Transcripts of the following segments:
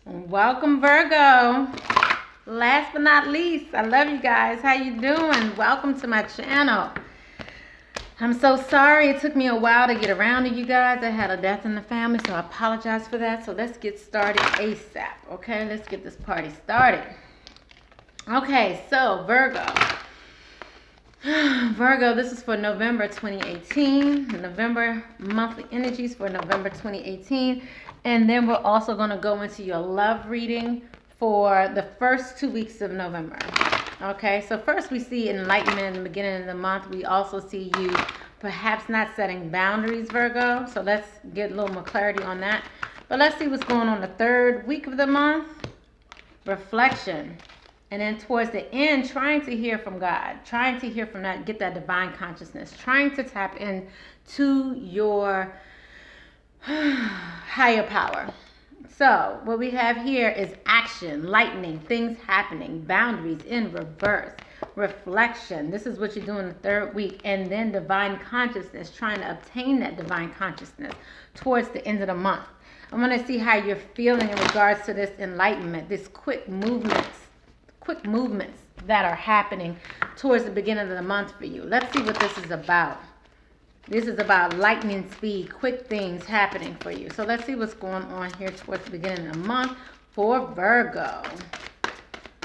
Welcome, Virgo. Last but not least, I love you guys. How you doing? Welcome to my channel. I'm so sorry it took me a while to get around to you guys. I had a death in the family, so I apologize for that. So let's get started ASAP, okay? Let's get this party started. Okay, so Virgo. Virgo, this is for November 2018. November monthly energies for November 2018. And then we're also going to go into your love reading for the first 2 weeks of November. Okay, so first we see enlightenment in the beginning of the month. We also see you perhaps not setting boundaries, Virgo. So let's get a little more clarity on that. But let's see what's going on the third week of the month. Reflection. And then towards the end, trying to hear from God, trying to hear from that, get that divine consciousness, trying to tap into your higher power. So what we have here is action, lightning, things happening, boundaries in reverse, reflection. This is what you do in the third week. And then divine consciousness, trying to obtain that divine consciousness towards the end of the month. I want to see how you're feeling in regards to this enlightenment, this quick movements that are happening towards the beginning of the month for you. Let's see what this is about. This is about lightning speed, quick things happening for you. So let's see what's going on here towards the beginning of the month for Virgo.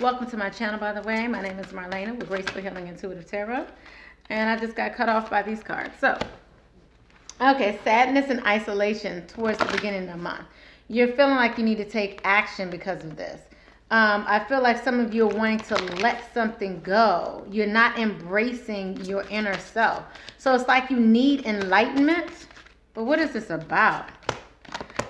Welcome to my channel, by the way. My name is Marlena with Graceful Healing Intuitive Tarot. And I just got cut off by these cards. So, okay, sadness and isolation towards the beginning of the month. You're feeling like you need to take action because of this. I feel like some of you are wanting to let something go. You're not embracing your inner self. So it's like you need enlightenment. But what is this about?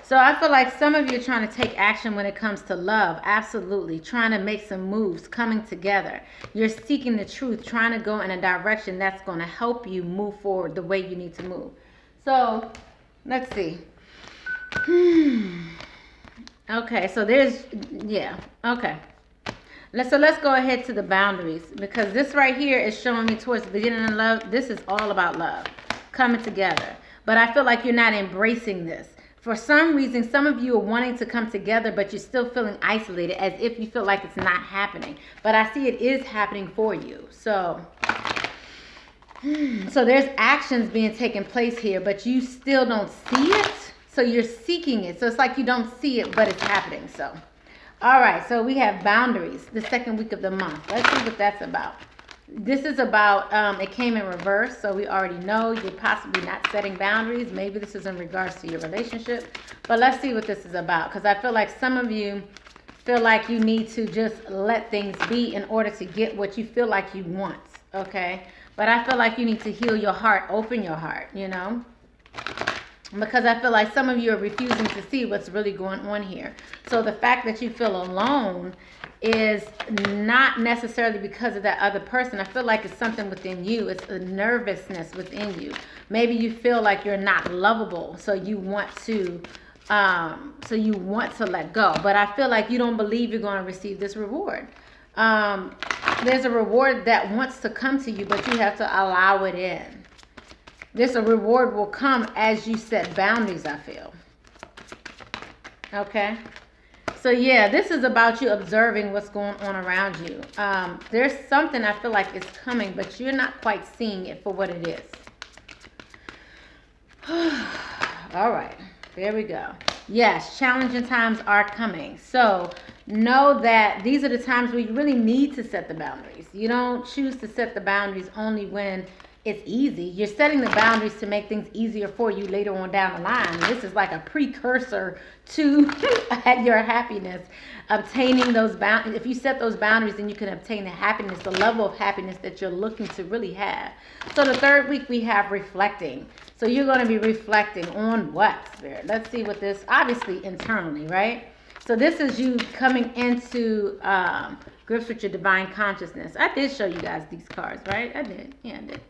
So I feel like some of you are trying to take action when it comes to love. Absolutely. Trying to make some moves, coming together. You're seeking the truth, trying to go in a direction that's going to help you move forward the way you need to move. So let's see. Okay, so there's, yeah, okay. Let's go ahead to the boundaries, because this right here is showing me towards the beginning of love. This is all about love, coming together. But I feel like you're not embracing this. For some reason, some of you are wanting to come together, but you're still feeling isolated, as if you feel like it's not happening. But I see it is happening for you. So there's actions being taken place here, but you still don't see it. So you're seeking it. So it's like you don't see it, but it's happening. So, all right. So we have boundaries, the second week of the month. Let's see what that's about. This is about, it came in reverse. So we already know you're possibly not setting boundaries. Maybe this is in regards to your relationship. But let's see what this is about. Because I feel like some of you feel like you need to just let things be in order to get what you feel like you want. Okay. But I feel like you need to heal your heart, open your heart, you know. Because I feel like some of you are refusing to see what's really going on here. So the fact that you feel alone is not necessarily because of that other person. I feel like it's something within you. It's a nervousness within you. Maybe you feel like you're not lovable, so you want to let go. But I feel like you don't believe you're going to receive this reward. There's a reward that wants to come to you, but you have to allow it in. This reward will come as you set boundaries, I feel. Okay? So, yeah, this is about you observing what's going on around you. There's something I feel like is coming, but you're not quite seeing it for what it is. All right. There we go. Yes, challenging times are coming. So, know that these are the times where you really need to set the boundaries. You don't choose to set the boundaries only when it's easy. You're setting the boundaries to make things easier for you later on down the line. This is like a precursor to your happiness. Obtaining those boundaries. If you set those boundaries, then you can obtain the happiness, the level of happiness that you're looking to really have. So the third week we have reflecting. So you're going to be reflecting on what, Spirit? Let's see what this, obviously internally, right? So this is you coming into grips with your divine consciousness. I did show you guys these cards, right? I did. Yeah, I did.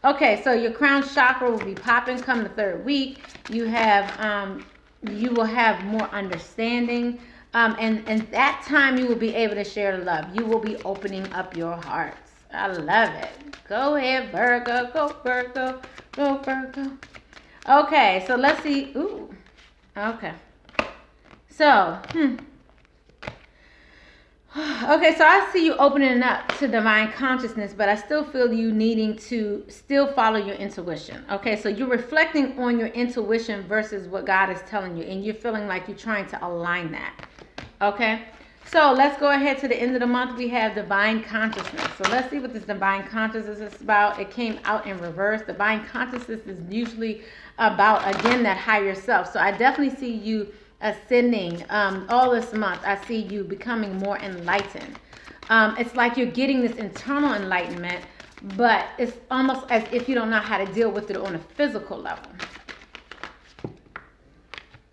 Okay, so your crown chakra will be popping come the third week. You will have more understanding. And that time you will be able to share love. You will be opening up your hearts. I love it. Go ahead, Virgo. Go, Virgo. Go, Virgo. Okay, so let's see. Ooh. Okay. So, Okay, so I see you opening up to divine consciousness, but I still feel you needing to still follow your intuition. Okay, so you're reflecting on your intuition versus what God is telling you, and you're feeling like you're trying to align that. Okay, so let's go ahead to the end of the month. We have divine consciousness. So let's see what this divine consciousness is about. It came out in reverse. Divine consciousness is usually about, again, that higher self. So I definitely see you ascending all this month. I see you becoming more enlightened. It's like you're getting this internal enlightenment, but it's almost as if you don't know how to deal with it on a physical level.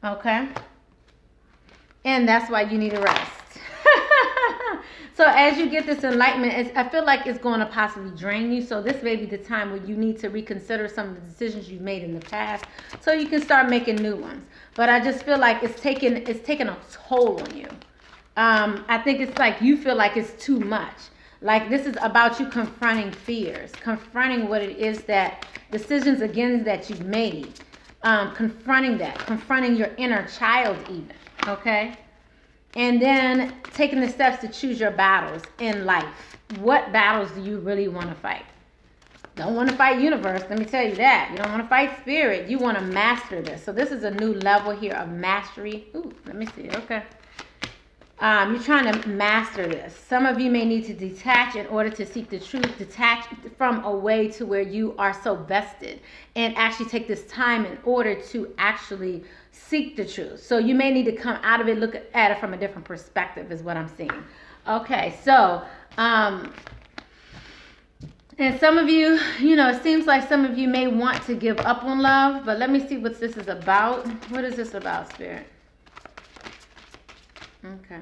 Okay? And that's why you need a rest. So as you get this enlightenment, I feel like it's going to possibly drain you. So this may be the time where you need to reconsider some of the decisions you've made in the past so you can start making new ones. But I just feel like it's taking a toll on you. I think it's like you feel like it's too much. Like this is about you confronting fears, confronting what it is that decisions again that you've made, confronting your inner child even, okay? And then taking the steps to choose your battles in life. What battles do you really want to fight? Don't want to fight universe, let me tell you that. You don't want to fight spirit. You want to master this. So this is a new level here of mastery. Ooh, let me see. Okay. You're trying to master this. Some of you may need to detach in order to seek the truth. Detach from a way to where you are so vested and actually take this time in order to actually seek the truth. So you may need to come out of it, look at it from a different perspective is what I'm seeing. Okay, so and some of you, it seems like some of you may want to give up on love, but let me see what this is about. What is this about, Spirit? Okay.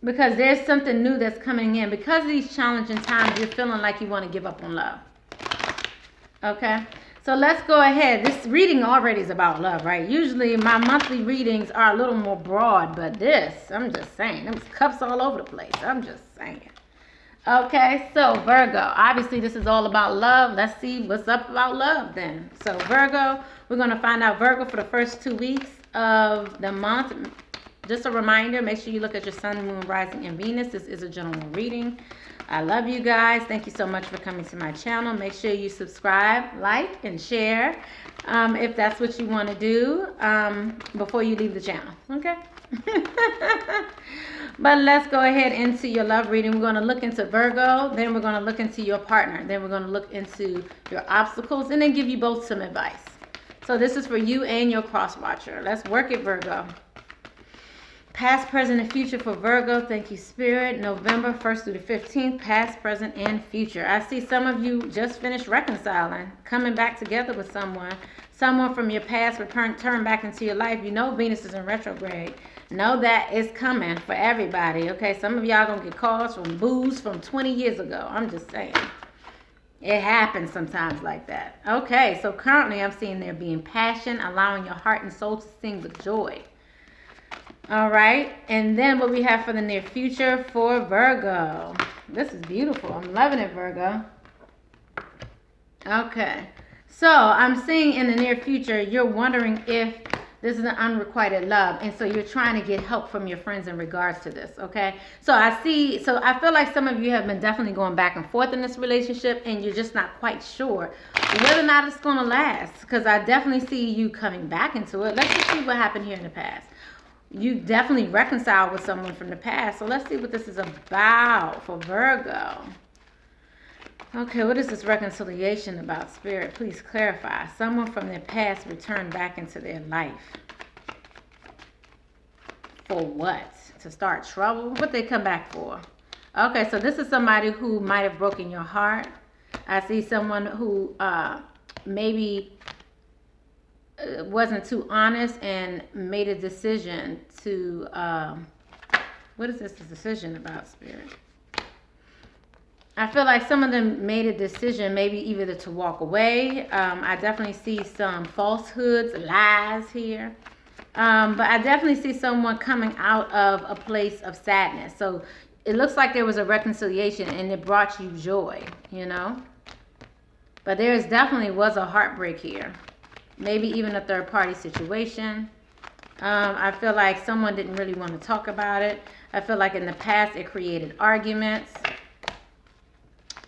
Because there's something new that's coming in. Because of these challenging times, you're feeling like you want to give up on love. Okay. So let's go ahead. This reading already is about love, right? Usually my monthly readings are a little more broad, but this, I'm just saying, there's cups all over the place. I'm just saying. Okay, so Virgo, obviously this is all about love. Let's see what's up about love then. So Virgo, we're going to find out Virgo for the first 2 weeks of the month. Just a reminder, make sure you look at your sun, moon, rising, and Venus. This is a general reading. I love you guys. Thank you so much for coming to my channel. Make sure you subscribe, like, and share if that's what you want to do before you leave the channel. Okay? But let's go ahead into your love reading. We're going to look into Virgo. Then we're going to look into your partner. Then we're going to look into your obstacles. And then give you both some advice. So this is for you and your cross watcher. Let's work it, Virgo. Past, present, and future for Virgo. Thank you, Spirit. November 1st through the 15th. Past, present, and future. I see some of you just finished reconciling, coming back together with someone. Someone from your past turn back into your life. You know Venus is in retrograde. Know that it's coming for everybody. Okay, some of y'all gonna get calls from booze from 20 years ago. I'm just saying. It happens sometimes like that. Okay, so currently I'm seeing there being passion, allowing your heart and soul to sing with joy. All right, and then what we have for the near future for Virgo. This is beautiful. I'm loving it, Virgo. Okay, so I'm seeing in the near future, you're wondering if this is an unrequited love, and so you're trying to get help from your friends in regards to this, okay? So I feel like some of you have been definitely going back and forth in this relationship, and you're just not quite sure whether or not it's going to last, because I definitely see you coming back into it. Let's just see what happened here in the past. You definitely reconciled with someone from the past. So let's see what this is about for Virgo. Okay, what is this reconciliation about, Spirit? Please clarify. Someone from their past returned back into their life. For what? To start trouble? What they come back for? Okay, so this is somebody who might have broken your heart. I see someone who maybe wasn't too honest and made a decision to what is this decision about, Spirit? I feel like some of them made a decision maybe either to walk away. I definitely see some falsehoods, lies here, but I definitely see someone coming out of a place of sadness. So it looks like there was a reconciliation and it brought you joy, but definitely was a heartbreak here. Maybe even a third-party situation. I feel like someone didn't really want to talk about it. I feel like in the past it created arguments.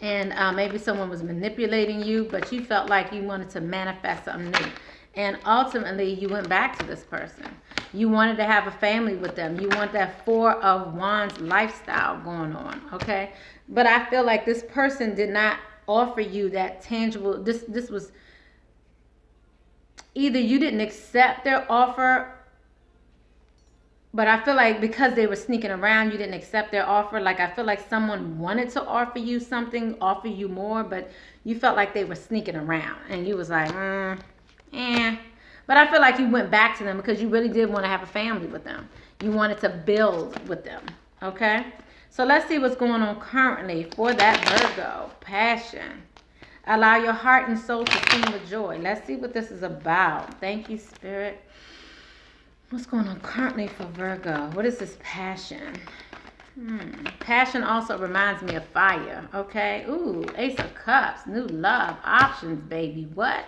And maybe someone was manipulating you, but you felt like you wanted to manifest something new. And ultimately, you went back to this person. You wanted to have a family with them. You want that Four of Wands lifestyle going on, okay? But I feel like this person did not offer you that tangible. This was either you didn't accept their offer, but I feel like because they were sneaking around, you didn't accept their offer. Like, I feel like someone wanted to offer you something, offer you more, but you felt like they were sneaking around. And you was like, But I feel like you went back to them because you really did want to have a family with them. You wanted to build with them, okay? So let's see what's going on currently for that Virgo. Passion. Allow your heart and soul to sing with joy. Let's see what this is about. Thank you, Spirit. What's going on currently for Virgo? What is this passion? Passion also reminds me of fire, okay? Ooh, Ace of Cups, new love, options, baby. What?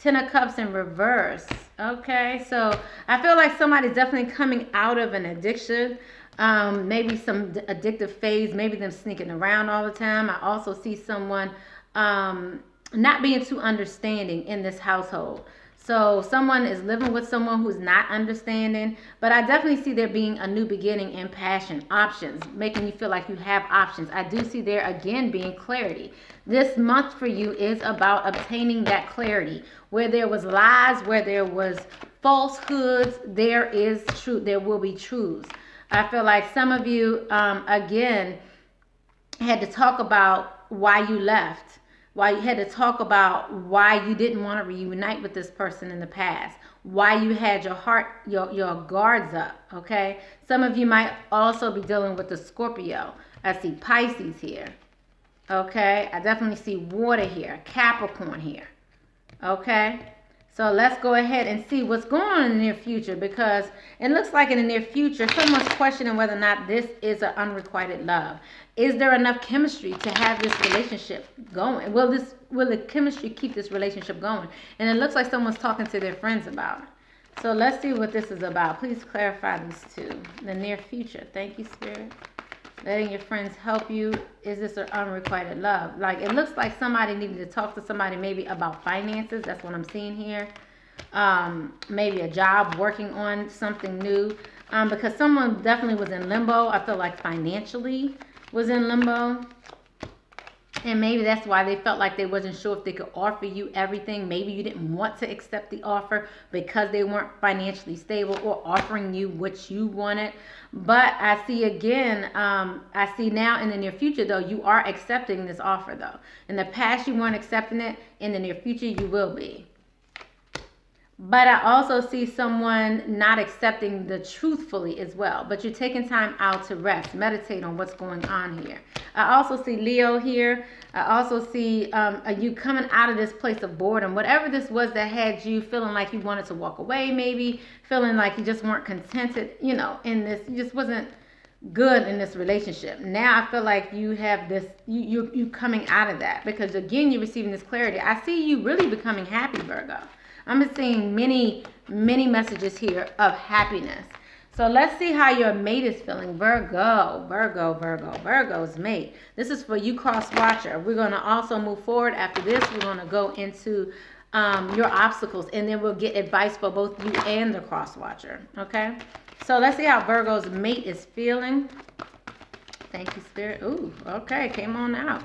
10 of Cups in reverse, okay? So I feel like somebody's definitely coming out of an addiction, maybe some addictive phase, maybe them sneaking around all the time. I also see someone not being too understanding in this household. So someone is living with someone who's not understanding, but I definitely see there being a new beginning in passion, options, making you feel like you have options. I do see there again being clarity. This month for you is about obtaining that clarity. Where there was lies, where there was falsehoods, there is truth. There will be truths. I feel like some of you, again, had to talk about why you left. Why you had to talk about why you didn't want to reunite with this person in the past, why you had your heart, your guards up, okay? Some of you might also be dealing with the Scorpio. I see Pisces here, okay? I definitely see water here, Capricorn here, okay? So let's go ahead and see what's going on in the near future, because it looks like in the near future, someone's questioning whether or not this is an unrequited love. Is there enough chemistry to have this relationship going? Will the chemistry keep this relationship going? And it looks like someone's talking to their friends about it. So let's see what this is about. Please clarify these two. The near future. Thank you, Spirit. Letting your friends help you. Is this an unrequited love? Like, it looks like somebody needed to talk to somebody maybe about finances. That's what I'm seeing here. Maybe a job, working on something new. Because someone definitely was in limbo. I feel like financially was in limbo. And maybe that's why they felt like they wasn't sure if they could offer you everything. Maybe you didn't want to accept the offer because they weren't financially stable or offering you what you wanted. But I see again, I see now in the near future, though, you are accepting this offer, though. In the past, you weren't accepting it. In the near future, you will be. But I also see someone not accepting the truthfully as well. But you're taking time out to rest, meditate on what's going on here. I also see Leo here. I also see you coming out of this place of boredom. Whatever this was that had you feeling like you wanted to walk away, maybe feeling like you just weren't contented, you know, in this, you just wasn't good in this relationship. Now I feel like you have this, you coming out of that, because again, you're receiving this clarity. I see you really becoming happy, Virgo. I'm seeing many messages here of happiness. So let's see how your mate is feeling. Virgo's mate. This is for you, cross watcher. We're going to also move forward. After this, we're going to go into your obstacles, and then we'll get advice for both you and the cross watcher. Okay? So let's see how Virgo's mate is feeling. Thank you, Spirit. Ooh, okay. Came on out.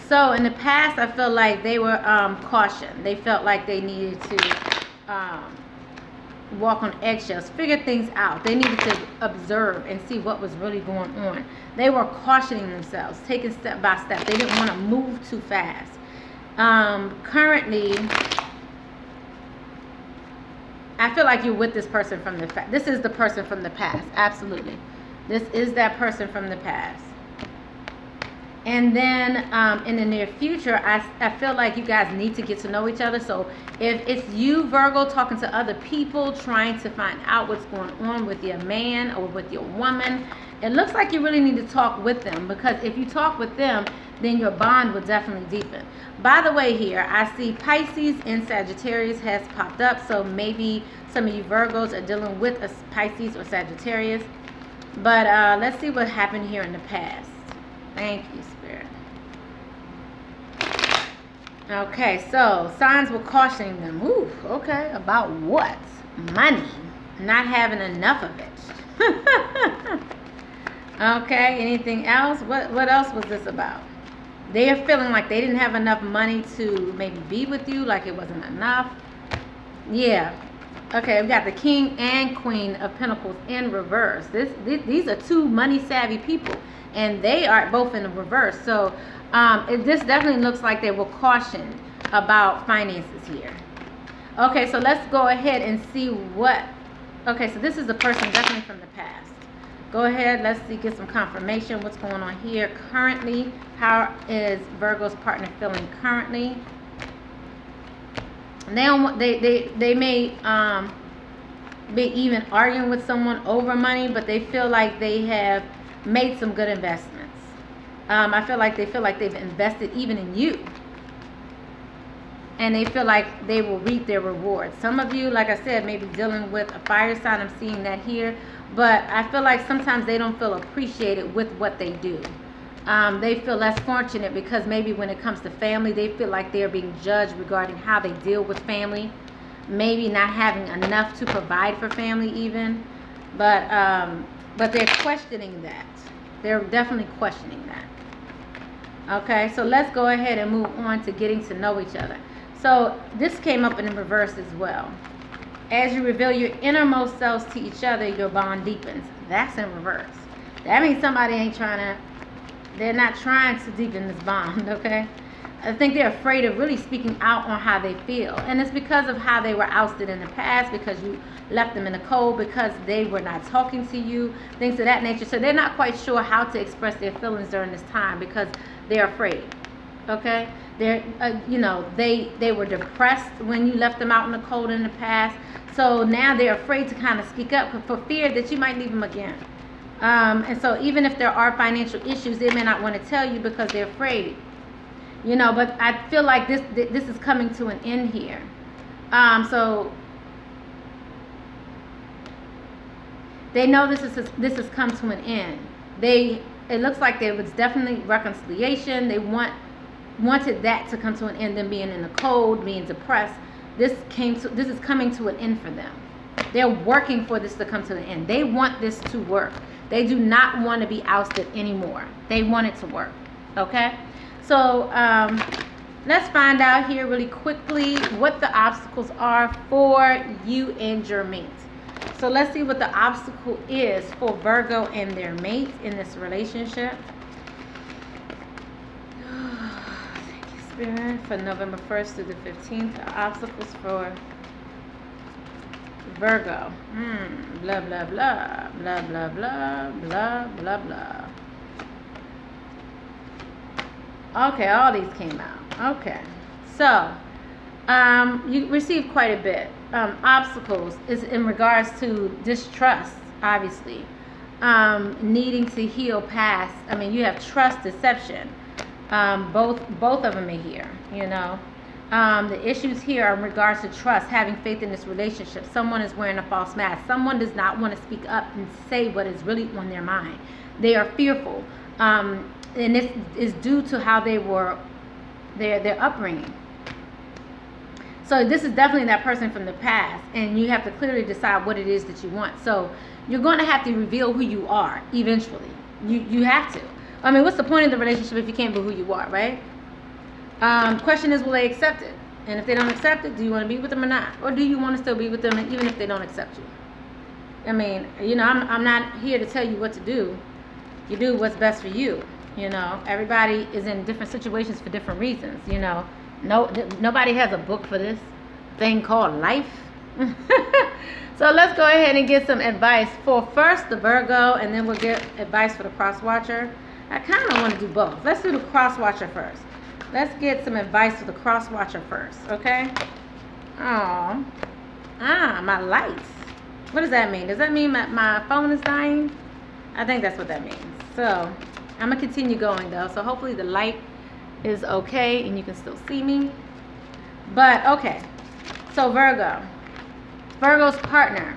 So in the past, I felt like they were cautioned. They felt like they needed to walk on eggshells, figure things out. They needed to observe and see what was really going on. They were cautioning themselves, taking step by step. They didn't want to move too fast. Currently, I feel like you're with this person from the past. This is the person from the past. Absolutely. This is that person from the past. And then in the near future, I feel like you guys need to get to know each other. So if it's you, Virgo, talking to other people, trying to find out what's going on with your man or with your woman, it looks like you really need to talk with them. Because if you talk with them, then your bond will definitely deepen. By the way, here I see Pisces and Sagittarius has popped up, so maybe some of you Virgos are dealing with a Pisces or Sagittarius. But let's see what happened here in the past. Thank you, Spirit. Okay, so signs were cautioning them. Ooh, okay, about what? Money. Not having enough of it. Okay, anything else? What else was this about? They are feeling like they didn't have enough money to maybe be with you, like it wasn't enough. Yeah. Okay, we got the King and Queen of Pentacles in reverse. These are two money-savvy people, and they are both in the reverse. So this definitely looks like they were cautioned about finances here. Okay, so let's go ahead and see what... Okay, so this is a person definitely from the past. Go ahead, let's see, get some confirmation. What's going on here currently? How is Virgo's partner feeling currently? They may be even arguing with someone over money, but they feel like they have made some good investments. I feel like they've invested even in you. And they feel like they will reap their rewards. Some of you, like I said, may be dealing with a fire sign. I'm seeing that here. But I feel like sometimes they don't feel appreciated with what they do. They feel less fortunate because maybe when it comes to family, they feel like they're being judged regarding how they deal with family. Maybe not having enough to provide for family even. But they're questioning that. They're definitely questioning that. Okay, so let's go ahead and move on to getting to know each other. So this came up in reverse as well. As you reveal your innermost selves to each other, your bond deepens. That's in reverse. That means somebody they're not trying to deepen this bond, okay? I think they're afraid of really speaking out on how they feel. And it's because of how they were ousted in the past, because you left them in the cold, because they were not talking to you, things of that nature. So they're not quite sure how to express their feelings during this time because they're afraid, okay? They're, they were depressed when you left them out in the cold in the past. So now they're afraid to kind of speak up for fear that you might leave them again. And so even if there are financial issues, they may not want to tell you because they're afraid. But I feel like this is coming to an end here. So they know this has come to an end. It looks like there was definitely reconciliation. They wanted that to come to an end, them being in the cold, being depressed. This is coming to an end for them. They're working for this to come to an end. They want this to work. They do not want to be ousted anymore. They want it to work. Okay? So let's find out here really quickly what the obstacles are for you and your mate. So let's see what the obstacle is for Virgo and their mate in this relationship. For November 1st through the 15th, the obstacles for Virgo. Blah, blah, blah, blah, blah, blah, blah, blah, blah. Okay, all these came out. Okay, so you received quite a bit. Obstacles is in regards to distrust, obviously. Needing to heal past. I mean, you have trust, deception. Both of them are here, The issues here are in regards to trust, having faith in this relationship. Someone is wearing a false mask. Someone does not want to speak up and say what is really on their mind. They are fearful. And this is due to how they were, their upbringing. So this is definitely that person from the past, and you have to clearly decide what it is that you want. So you're going to have to reveal who you are eventually. You have to. I mean, what's the point of the relationship if you can't be who you are, right? Question is, will they accept it? And if they don't accept it, do you want to be with them or not? Or do you want to still be with them even if they don't accept you? I mean, I'm not here to tell you what to do. You do what's best for you. Everybody is in different situations for different reasons. Nobody has a book for this thing called life. So let's go ahead and get some advice for first the Virgo, and then we'll get advice for the cross watcher. I kind of want to do both. Let's do the cross watcher first. Let's get some advice for the cross watcher first, okay? My lights. What does that mean? Does that mean my phone is dying? I think that's what that means. So I'm going to continue going, though. So hopefully the light is okay and you can still see me. But, okay. So, Virgo's partner.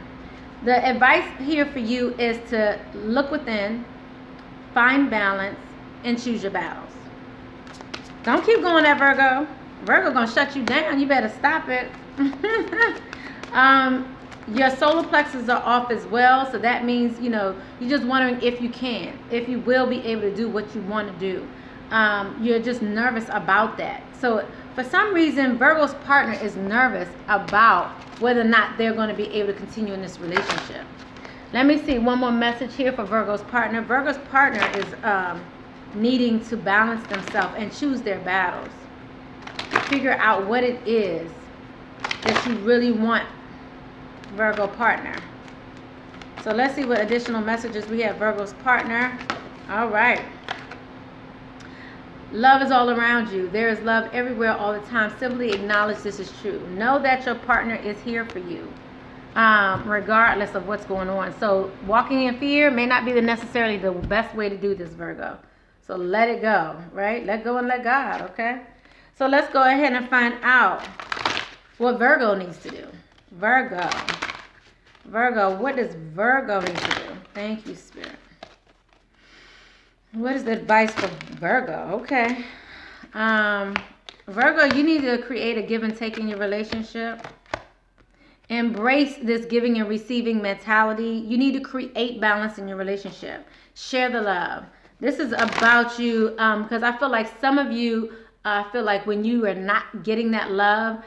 The advice here for you is to look within, find balance, and choose your battles. Don't keep going there, Virgo. Virgo gonna shut you down. You better stop it. Your solar plexus are off as well, so that means you're just wondering if you will be able to do what you want to do. You're just nervous about that. So for some reason, Virgo's partner is nervous about whether or not they're going to be able to continue in this relationship. Let me see one more message here for Virgo's partner. Virgo's partner is needing to balance themselves and choose their battles. Figure out what it is that you really want, Virgo partner. So let's see what additional messages we have. Virgo's partner. All right. Love is all around you. There is love everywhere all the time. Simply acknowledge this is true. Know that your partner is here for you, regardless of what's going on. So walking in fear may not be necessarily the best way to do this, Virgo. So let it go, right? Let go and let God, okay? So let's go ahead and find out what Virgo needs to do. Virgo, what does Virgo need to do? Thank you, Spirit. What is the advice for Virgo? Okay. Virgo, you need to create a give and take in your relationship. Embrace this giving and receiving mentality. You need to create balance in your relationship. Share the love. This is about you, because I feel like some of you feel like when you are not getting that love,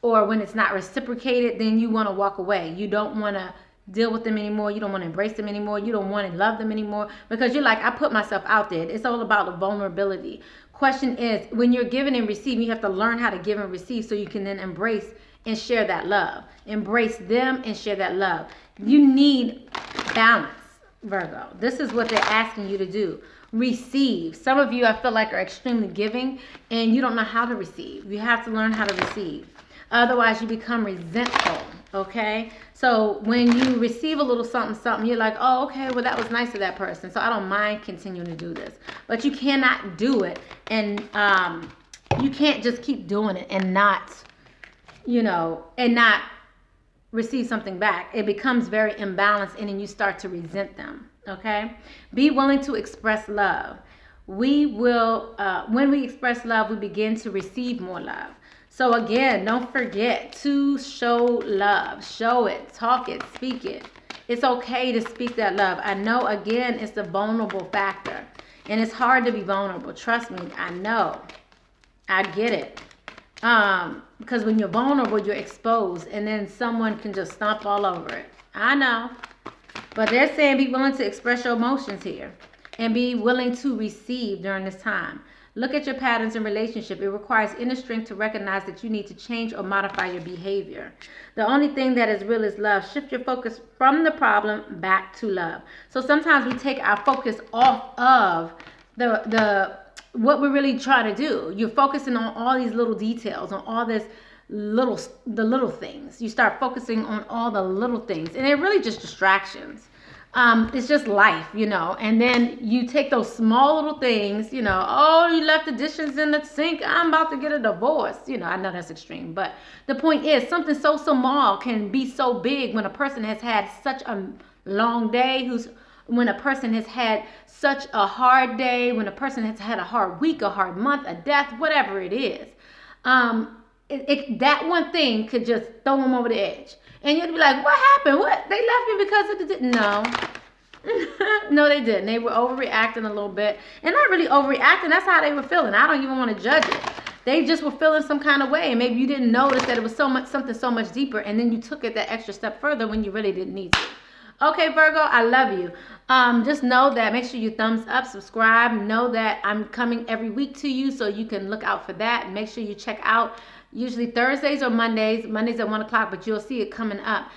or when it's not reciprocated, then you want to walk away. You don't want to deal with them anymore. You don't want to embrace them anymore. You don't want to love them anymore, because you're like, I put myself out there. It's all about the vulnerability. Question is, when you're giving and receiving, you have to learn how to give and receive so you can then embrace and share that love. Embrace them and share that love. You need balance, Virgo. This is what they're asking you to do. Receive. Some of you, I feel like, are extremely giving and you don't know how to receive. You have to learn how to receive. Otherwise, you become resentful, okay? So when you receive a little something, you're like, oh, okay, well, that was nice of that person, so I don't mind continuing to do this. But you cannot do it, and you can't just keep doing it and not receive something back. It becomes very imbalanced, and then you start to resent them, okay? Be willing to express love. We will, when we express love, we begin to receive more love. So again, don't forget to show love. Show it, talk it, speak it. It's okay to speak that love. I know, again, it's the vulnerable factor. And it's hard to be vulnerable. Trust me, I know. I get it. Because when you're vulnerable, you're exposed. And then someone can just stomp all over it. I know. But they're saying be willing to express your emotions here. And be willing to receive during this time. Look at your patterns in relationship. It requires inner strength to recognize that you need to change or modify your behavior. The only thing that is real is love. Shift your focus from the problem back to love. So sometimes we take our focus off of the what we're really trying to do. You're focusing on all these little details, on all the little things. You start focusing on all the little things, and they're really just distractions. It's just life, and then you take those small little things, oh, you left the dishes in the sink, I'm about to get a divorce. I know that's extreme, but the point is something so small can be so big when a person has had such a long day, when a person has had such a hard day, when a person has had a hard week, a hard month, a death, whatever it is. That one thing could just throw them over the edge. And you'd be like, what happened? What? They left me because of the... No. No, they didn't. They were overreacting a little bit. And not really overreacting. That's how they were feeling. I don't even want to judge it. They just were feeling some kind of way. And maybe you didn't notice that it was something so much deeper. And then you took it that extra step further when you really didn't need to. Okay, Virgo, I love you. Just know that. Make sure you thumbs up, subscribe. Know that I'm coming every week to you, so you can look out for that. Make sure you check out usually Thursdays or Mondays at 1 o'clock, but you'll see it coming up.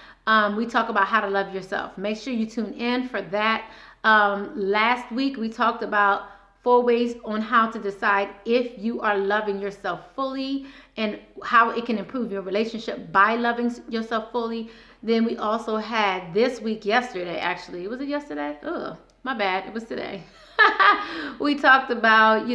We talk about how to love yourself. Make sure you tune in for that. Last week, we talked about 4 ways on how to decide if you are loving yourself fully and how it can improve your relationship by loving yourself fully. Then we also had this week, yesterday, actually. Was it yesterday? Oh, my bad. It was today. We talked about,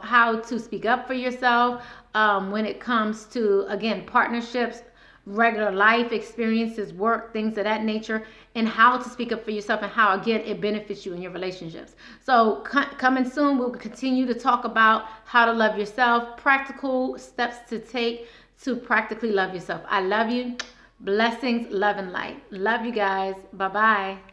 how to speak up for yourself when it comes to, again, partnerships, regular life experiences, work, things of that nature, and how to speak up for yourself and how, again, it benefits you in your relationships. So, coming soon, we'll continue to talk about how to love yourself, practical steps to take to practically love yourself. I love you. Blessings, love, and light. Love you guys. Bye bye.